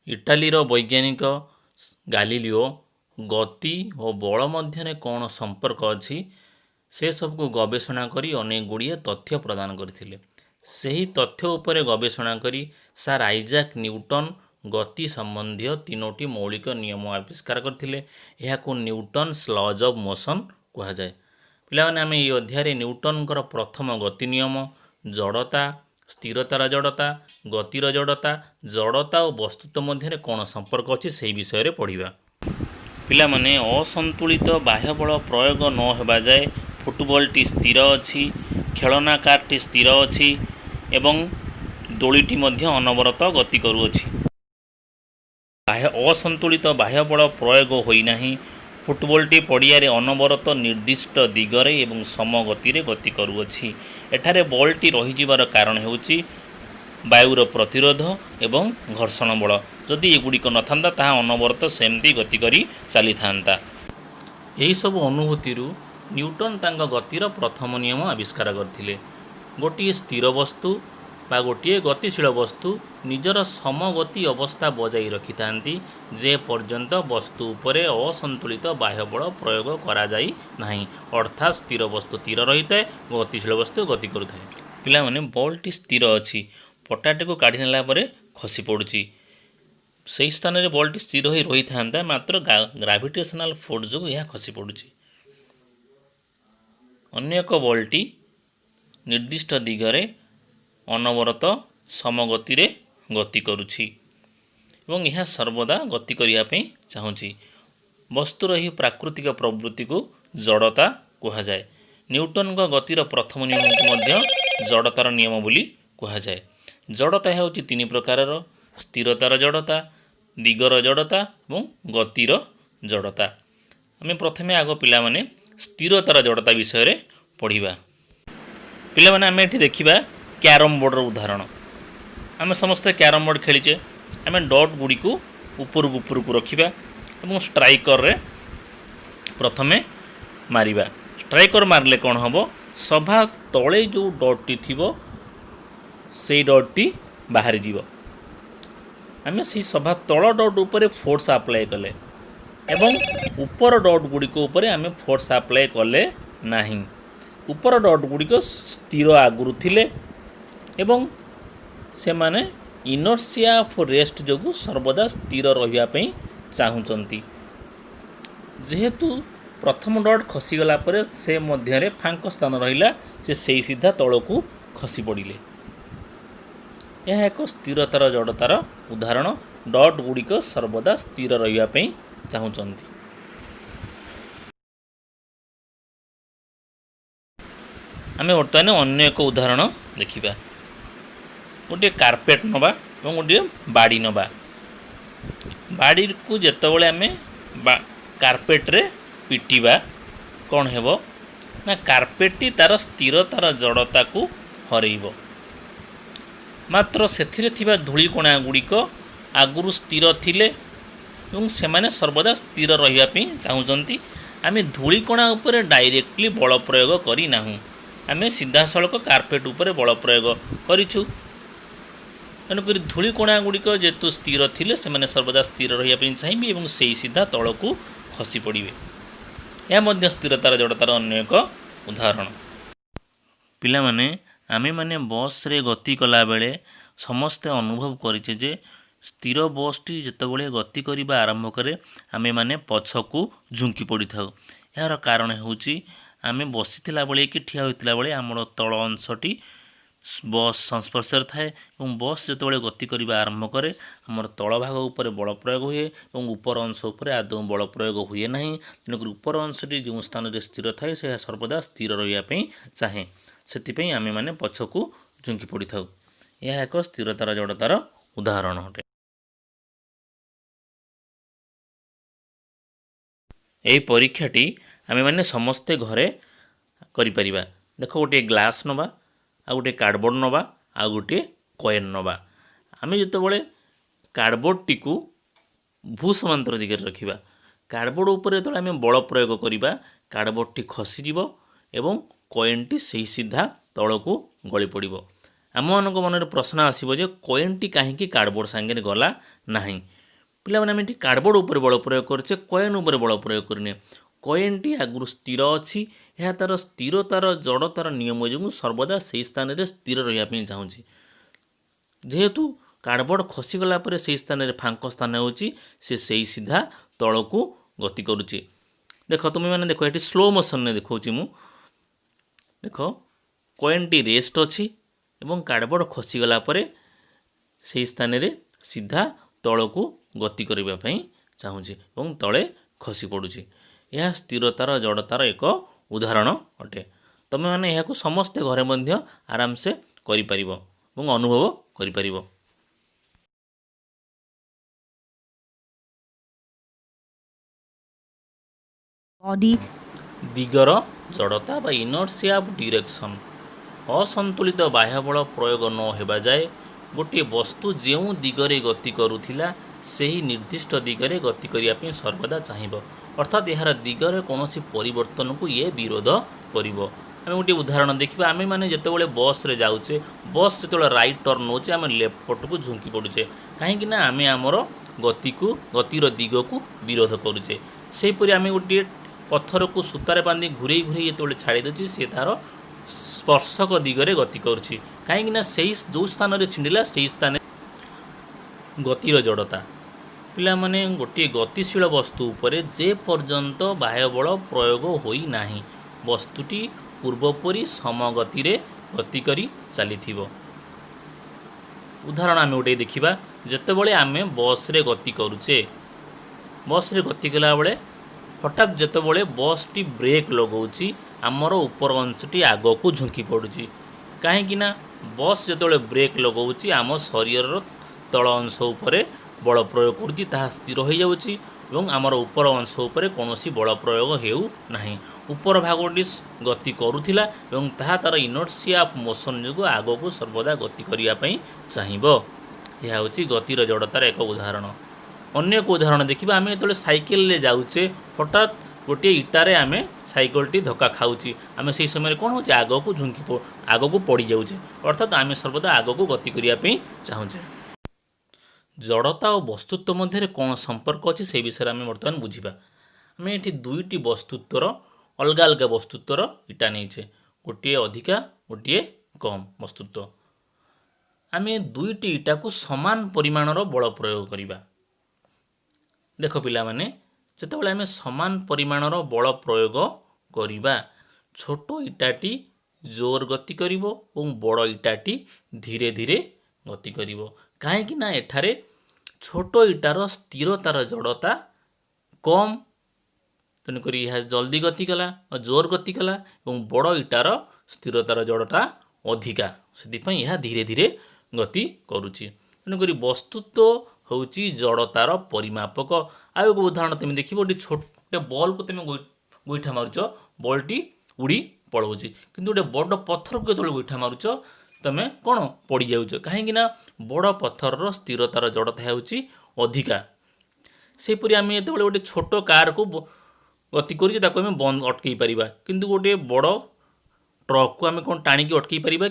ଇଟାଲୀର ବୈଜ୍ଞାନିକ ଗାଲିଲିଓ ଗତି ଓ ବଳ ମଧ୍ୟରେ କ'ଣ ସମ୍ପର୍କ ଅଛି ସେସବୁକୁ ଗବେଷଣା କରି ଅନେକ ଗୁଡ଼ିଏ ତଥ୍ୟ ପ୍ରଦାନ କରିଥିଲେ। ସେହି ତଥ୍ୟ ଉପରେ ଗବେଷଣା କରି ସାର୍ ଆଇଜାକ୍ ନ୍ୟୁଟନ୍ ଗତି ସମ୍ବନ୍ଧୀୟ ତିନୋଟି ମୌଳିକ ନିୟମ ଆବିଷ୍କାର କରିଥିଲେ। ଏହାକୁ ନ୍ୟୁଟନ୍ସ ଲଜ୍ ଅଫ୍ ମୋସନ୍ କୁହାଯାଏ। ପିଲାମାନେ ଆମେ ଏହି ଅଧ୍ୟାୟରେ ନ୍ୟୁଟନ୍ଙ୍କର ପ୍ରଥମ ଗତି ନିୟମ, ଜଡ଼ତା, ସ୍ଥିରତାର ଜଡ଼ତା, ଗତିର ଜଡ଼ତା, ଜଡ଼ତା ଓ ବସ୍ତୁତ୍ୱ ମଧ୍ୟରେ କ'ଣ ସମ୍ପର୍କ ଅଛି ସେହି ବିଷୟରେ ପଢ଼ିବା। ପିଲାମାନେ ଅସନ୍ତୁଳିତ ବାହ୍ୟବଳ ପ୍ରୟୋଗ ନ ହେବା ଯାଏ ଫୁଟବଲଟି ସ୍ଥିର ଅଛି, ଖେଳନା କାର୍ଟି ସ୍ଥିର ଅଛି ଏବଂ ଦୋଳିଟି ମଧ୍ୟ ଅନବରତ ଗତି କରୁଅଛି। ଅସନ୍ତୁଳିତ ବାହ୍ୟବଳ ପ୍ରୟୋଗ ହୋଇନାହିଁ। ଫୁଟବଲଟି ପଡ଼ିଆରେ ଅନବରତ ନିର୍ଦ୍ଦିଷ୍ଟ ଦିଗରେ ଏବଂ ସମଗତିରେ ଗତି କରୁଅଛି। ଏଠାରେ ବଲ୍ଟି ରହିଯିବାର କାରଣ ହେଉଛି ବାୟୁର ପ୍ରତିରୋଧ ଏବଂ ଘର୍ଷଣ ବଳ। ଯଦି ଏଗୁଡ଼ିକ ନଥାନ୍ତା ତାହା ଅନବରତ ସେମିତି ଗତି କରି ଚାଲିଥାନ୍ତା। ଏହିସବୁ ଅନୁଭୂତିରୁ ନ୍ୟୁଟନ୍ ତାଙ୍କ ଗତିର ପ୍ରଥମ ନିୟମ ଆବିଷ୍କାର କରିଥିଲେ। ଗୋଟିଏ ସ୍ଥିର ବସ୍ତୁ ବା ଗୋଟିଏ ଗତିଶୀଳ ବସ୍ତୁ ନିଜର ସମଗତି ଅବସ୍ଥା ବଜାଇ ରଖିଥାନ୍ତି ଯେ ପର୍ଯ୍ୟନ୍ତ ବସ୍ତୁ ଉପରେ ଅସନ୍ତୁଳିତ ବାହ୍ୟବଳ ପ୍ରୟୋଗ କରାଯାଇ ନାହିଁ, ଅର୍ଥାତ୍ ସ୍ଥିର ବସ୍ତୁ ସ୍ଥିର ରହିଥାଏ, ଗତିଶୀଳ ବସ୍ତୁ ଗତି କରୁଥାଏ। ପିଲାମାନେ ବଲ୍ଟି ସ୍ଥିର ଅଛି, ପଟାଟିକୁ କାଢ଼ି ନେଲା ପରେ ଖସି ପଡ଼ୁଛି। ସେହି ସ୍ଥାନରେ ବଲ୍ଟି ସ୍ଥିର ହୋଇ ରହିଥାନ୍ତା, ମାତ୍ର ଗ୍ରାଭିଟେସନାଲ୍ ଫୋର୍ସ ଯୋଗୁଁ ଏହା ଖସି ପଡ଼ୁଛି। ଅନ୍ୟ ଏକ ବଲ୍ଟି ନିର୍ଦ୍ଦିଷ୍ଟ ଦିଗରେ ଅନବରତ ସମଗତିରେ ଗତି କରୁଛି ଏବଂ ଏହା ସର୍ବଦା ଗତି କରିବା ପାଇଁ ଚାହୁଁଛି। ବସ୍ତୁର ଏହି ପ୍ରାକୃତିକ ପ୍ରବୃତ୍ତିକୁ ଜଡ଼ତା କୁହାଯାଏ। ନ୍ୟୁଟନ୍ଙ୍କ ଗତିର ପ୍ରଥମ ନିୟମକୁ ମଧ୍ୟ ଜଡ଼ତାର ନିୟମ ବୋଲି କୁହାଯାଏ। ଜଡ଼ତା ହେଉଛି ତିନି ପ୍ରକାରର: ସ୍ଥିରତାର ଜଡ଼ତା, ଦିଗର ଜଡ଼ତା ଏବଂ ଗତିର ଜଡ଼ତା। ଆମେ ପ୍ରଥମେ ଆଗ ପିଲାମାନେ ସ୍ଥିରତାର ଜଡ଼ତା ବିଷୟରେ ପଢ଼ିବା। ପିଲାମାନେ ଆମେ ଏଠି ଦେଖିବା କ୍ୟାରମ୍ ବୋର୍ଡ଼ର ଉଦାହରଣ। ଆମେ ସମସ୍ତେ କ୍ୟାରମ୍ ବୋର୍ଡ଼ ଖେଳିଛେ। ଆମେ ଡଟ୍ ଗୁଡ଼ିକୁ ଉପରକୁ ରଖିବା ଏବଂ ଷ୍ଟ୍ରାଇକରରେ ପ୍ରଥମେ ମାରିବା। ଷ୍ଟ୍ରାଇକର ମାରିଲେ କ'ଣ ହେବ? ସଭା ତଳେ ଯେଉଁ ଡଟ୍ଟି ଥିବ ସେଇ ଡଟ୍ଟି ବାହାରିଯିବ। ଆମେ ସେଇ ସଭା ତଳ ଡଟ୍ ଉପରେ ଫୋର୍ସ ଆପ୍ଲାଏ କଲେ ଏବଂ ଉପର ଡଟ୍ ଗୁଡ଼ିକ ଉପରେ ଆମେ ଫୋର୍ସ ଆପ୍ଲାଏ କଲେ ନାହିଁ। ଉପର ଡଟ୍ ଗୁଡ଼ିକ ସ୍ଥିର ଆଗରୁ ଥିଲେ ଏବଂ ସେମାନେ ଇନର୍ସିଆ ଅଫ୍ ରେଷ୍ଟ ଯୋଗୁଁ ସର୍ବଦା ସ୍ଥିର ରହିବା ପାଇଁ ଚାହୁଁଛନ୍ତି। ଯେହେତୁ ପ୍ରଥମ ଡଟ୍ ଖସିଗଲା ପରେ ସେ ମଧ୍ୟରେ ଫାଙ୍କ ସ୍ଥାନ ରହିଲା, ସେ ସେଇ ସିଧା ତଳକୁ ଖସି ପଡ଼ିଲେ। ଏହା ଏକ ସ୍ଥିରତାର ଜଡ଼ତାର ଉଦାହରଣ। ଡଟ୍ ଗୁଡ଼ିକ ସର୍ବଦା ସ୍ଥିର ରହିବା ପାଇଁ ଚାହୁଁଛନ୍ତି। ଆମେ ବର୍ତ୍ତମାନ ଅନ୍ୟ ଏକ ଉଦାହରଣ ଦେଖିବା। ଗୋଟିଏ କାର୍ପେଟ୍ ନେବା ଏବଂ ଗୋଟିଏ ବାଡ଼ି ନେବା। ବାଡ଼ିକୁ ଯେତେବେଳେ ଆମେ କାର୍ପେଟ୍ରେ ପିଟିବା କ'ଣ ହେବ ନା କାର୍ପେଟ୍ଟି ତା'ର ସ୍ଥିରତାର ଜଡ଼ତାକୁ ହରେଇବ। ମାତ୍ର ସେଥିରେ ଥିବା ଧୂଳିକଣା ଗୁଡ଼ିକ ଆଗରୁ ସ୍ଥିର ଥିଲେ ଏବଂ ସେମାନେ ସର୍ବଦା ସ୍ଥିର ରହିବା ପାଇଁ ଚାହୁଁଛନ୍ତି। ଆମେ ଧୂଳିକଣା ଉପରେ ଡାଇରେକ୍ଟଲି ବଳ ପ୍ରୟୋଗ କରିନାହୁଁ, ଆମେ ସିଧାସଳଖ କାର୍ପେଟ୍ ଉପରେ ବଳ ପ୍ରୟୋଗ କରିଛୁ। ତେଣୁକରି ଧୂଳିକଣା ଗୁଡ଼ିକ ଯେହେତୁ ସ୍ଥିର ଥିଲେ ସେମାନେ ସର୍ବଦା ସ୍ଥିର ରହିବା ପାଇଁ ଚାହିଁବେ ଏବଂ ସେଇ ସିଧା ତଳକୁ ଖସି ପଡ଼ିବେ। ଏହା ମଧ୍ୟ ସ୍ଥିରତାର ଜଡ଼ତାର ଅନ୍ୟ ଏକ ଉଦାହରଣ। ପିଲାମାନେ ଆମେମାନେ ବସ୍ରେ ଗତି କଲାବେଳେ ସମସ୍ତେ ଅନୁଭବ କରିଛେ ଯେ ସ୍ଥିର ବସ୍ଟି ଯେତେବେଳେ ଗତି କରିବା ଆରମ୍ଭ କରେ ଆମେମାନେ ପଛକୁ ଝୁଙ୍କି ପଡ଼ିଥାଉ। ଏହାର କାରଣ ହେଉଛି ଆମେ ବସିଥିଲା ବେଳେ କି ଠିଆ ହୋଇଥିଲା ବେଳେ ଆମର ତଳ ଅଂଶଟି ବସ୍ ସଂସ୍ପର୍ଶରେ ଥାଏ ଏବଂ ବସ୍ ଯେତେବେଳେ ଗତି କରିବା ଆରମ୍ଭ କରେ ଆମର ତଳ ଭାଗ ଉପରେ ବଳ ପ୍ରୟୋଗ ହୁଏ ଏବଂ ଉପର ଅଂଶ ଉପରେ ଆଦୌ ବଳ ପ୍ରୟୋଗ ହୁଏ ନାହିଁ। ତେଣୁକରି ଉପର ଅଂଶଟି ଯେଉଁ ସ୍ଥାନରେ ସ୍ଥିର ଥାଏ ସେ ସର୍ବଦା ସ୍ଥିର ରହିବା ପାଇଁ ଚାହେଁ। ସେଥିପାଇଁ ଆମେମାନେ ପଛକୁ ଝୁଙ୍କି ପଡ଼ିଥାଉ। ଏହା ଏକ ସ୍ଥିରତାର ଜଡ଼ତାର ଉଦାହରଣ ଅଟେ। ଏହି ପରୀକ୍ଷାଟି ଆମେମାନେ ସମସ୍ତେ ଘରେ କରିପାରିବା। ଦେଖ, ଗୋଟିଏ ଗ୍ଲାସ୍ ନେବା, ଆଉ ଗୋଟିଏ କାର୍ଡ଼ବୋର୍ଡ଼ ନେବା, ଆଉ ଗୋଟିଏ କଏନ୍ ନେବା। ଆମେ ଯେତେବେଳେ କାର୍ଡ଼ବୋର୍ଡ଼ଟିକୁ ଭୂସମାନ୍ତର ଦିଗରେ ରଖିବା, କାର୍ଡ଼ବୋର୍ଡ଼ ଉପରେ ଯେତେବେଳେ ଆମେ ବଳ ପ୍ରୟୋଗ କରିବା କାର୍ଡ଼ବୋର୍ଡ଼ଟି ଖସିଯିବ ଏବଂ କଏନ୍ଟି ସେହି ସିଧା ତଳକୁ ଗଳି ପଡ଼ିବ। आमମାନଙ୍କ मनरे प्रश्न आसो जे कॉइनटी कहीं कार्डबोर्ड सांगे गला नहीं पे कार्डबोर्ड उपर बल प्रयोग करे कॉइन उपर बल प्रयोग करने कॉइनटी आगु स्थिर अच्छी यह तार स्थिरतार जड़तार नियम जो सर्वदा से स्थान में स्थिर रही चाहूँगी जेहेतु कार्डबोर्ड खसीगला से स्थान में फांक स्थान होची से सीधा तल को गति करुच्ची देख तुम मैंने देख ये स्लो मोशन में देखा मु देख कॉइनटी रेस्ट अच्छी एवं कार्डबोर्ड खसीगला से स्थान में सीधा तल को गति करने चाहूँगी और तले खसी पड़ुची यह स्थिरतार जड़तार एक उदाहरण अटे तुम मैंने यहाँ समस्ते घरे मध्य आराम से करिपारिबो और अनुभव करिपारिबो। बॉडी दिगर जड़ता बा इनर्सिया ऑफ डायरेक्शन असंतुलित बाह्य बल प्रयोग न होबा जाए गोटे वस्तु जो दिगरे गति करुथिला ସେହି ନିର୍ଦ୍ଦିଷ୍ଟ ଦିଗରେ ଗତି କରିବା ପାଇଁ ସର୍ବଦା ଚାହିଁବ ଅର୍ଥାତ୍ ଏହାର ଦିଗରେ କୌଣସି ପରିବର୍ତ୍ତନକୁ ଇଏ ବିରୋଧ କରିବ। ଆମେ ଗୋଟିଏ ଉଦାହରଣ ଦେଖିବା ଆମେମାନେ ଯେତେବେଳେ ବସ୍ରେ ଯାଉଛେ ବସ୍ ଯେତେବେଳେ ରାଇଟ୍ ଟର୍ନ ନେଉଛେ ଆମେ ଲେଫ୍ଟ ପଟକୁ ଝୁଙ୍କି ପଡ଼ୁଛେ କାହିଁକିନା ଆମେ ଆମର ଗତିର ଦିଗକୁ ବିରୋଧ କରୁଛେ। ସେହିପରି ଆମେ ଗୋଟିଏ ପଥରକୁ ସୂତାରେ ବାନ୍ଧି ଘୁରେଇ ଘୁରେଇ ଯେତେବେଳେ ଛାଡ଼ି ଦେଉଛି ସେ ତା'ର ସ୍ପର୍ଶକ ଦିଗରେ ଗତି କରୁଛି କାହିଁକିନା ସେହି ଯେଉଁ ସ୍ଥାନରେ ଛିଣ୍ଡିଲା ସେହି ସ୍ଥାନରେ गतिर जड़ता पिला माने गोटे गतिशील वस्तु उपरे जे पर्यंत बाह्य बल प्रयोग होई नाही वस्तुटी पूर्वपरी समगति रे गति करी चलीथिबो। उदाहरण आम गोटे देखा जितेबाला आम बस रे गति करुचे बस रे गति कला बेले हठात जितेबाला बस टी ब्रेक लगाउची आमर ऊपर अंशटी आग को झुंकी पड़ुची कहीं बस जितेबाला ब्रेक लगाउची आम शरीर तल अंश उपरे बल प्रयोग करुच्ची ताहा स्थिर हो जाउची एवं आमर ऊपर अंश उपरे कौनसी बल प्रयोग हेउ नाही ऊपर भागटी गति करुथिला एवं ताहा तार इनर्सिया ऑफ मोशन जो आग को सर्वदा गति करिया पई चाहिबो। यह होची गतिर जड़तार एक उदाहरण। अन्य एक उदाहरण देखिबा आमे जेतले साइकेल ले जाउचे हठात गोटे इटारे आमे साइकेलटी धक्का खाउची आमे सेही समय कोन होची आग को झुंकी आग को पड़ी जाउचे अर्थात आमे सर्वदा आग को गति करिया पई चाहूचे। जड़ता और वस्तुत्व मध्य कौन संपर्क अच्छी से विषय में बर्तमान बुझा आम ये दुईटी वस्तुत्वर अलग अलग वस्तुत्वर इटा नहीं गोटे अधिका गोटे कम वस्तुत्व आम दुईटी इटा को समान परिमाणर बल प्रयोग करवा। देख पिला माने जितेबाला आम समान परिमाणर बल प्रयोग करवा छोट इटाटी जोर गति करिवो और बड़ इटाटी धीरे धीरे गति करिवो कहीं ना एठारे छोट इटार स्थिरतार जड़ता कम तेणुक यह जल्दी गति कला और जोर गति कला और बड़ इटार स्थिरतार जड़ता अधिका से यह धीरे धीरे गति करुच्ची तेणुक वस्तुत्व होची जड़तार परिमापक। आ एक उदाहरण तुम देख गोटे छोटे बॉल को तुम गोईठा मारुच बॉलटी उड़ी पलाऊँच कि गोटे बड़ पत्थर को जो गोईठा मारुच तमें कौन पड़ जाऊच कहीं बड़ पत्थर स्थिरतार जड़ता होची अधिका। सेपरी आम जो गोटे छोट कार को गति करें बंद अटकई पार कि गोटे बड़ ट्रक को आम कौन टाणी अटकई पार